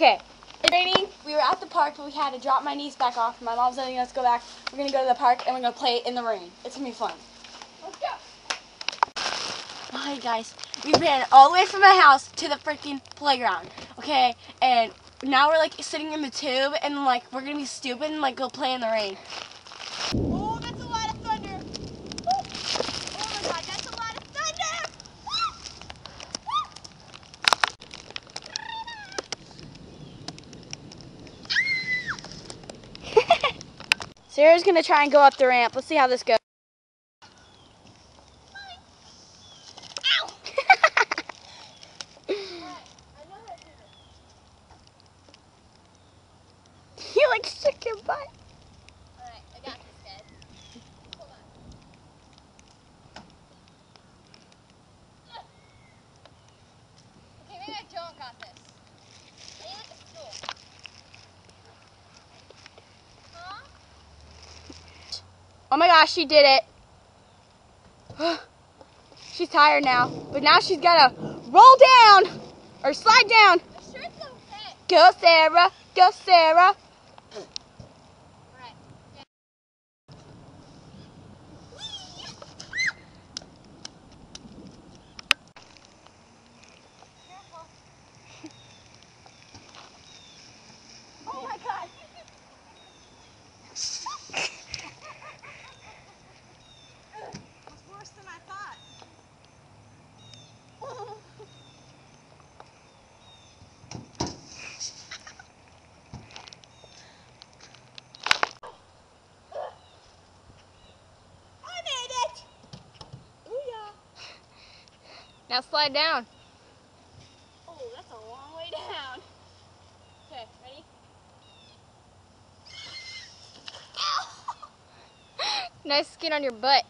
Okay, it's raining. We were at the park, but we had to drop my niece back off. My mom's letting us go back. We're going to go to the park, and we're going to play in the rain. It's going to be fun. Let's go. Alright, guys. We ran all the way from my house to the freaking playground. Okay, and now we're, like, sitting in the tube, and, like, we're going to be stupid and, like, go play in the rain. Oh, that's a lot of thunder. Oh my God, that's a lot of thunder. Sarah's gonna try and go up the ramp. Let's see how this goes. Ow! You like shook your butt. Alright, I got this, guys. Hold on. Okay, maybe I don't got this. I need like a stool. Huh? Oh my gosh, she did it. She's tired now, but now she's gotta roll down or slide down. My shirt's okay. Go Sarah, go Sarah. Alright. Yeah. Careful. Oh my God. It's worse than I thought. Now slide down. Oh, that's a long way down. Okay, ready? Nice skin on your butt.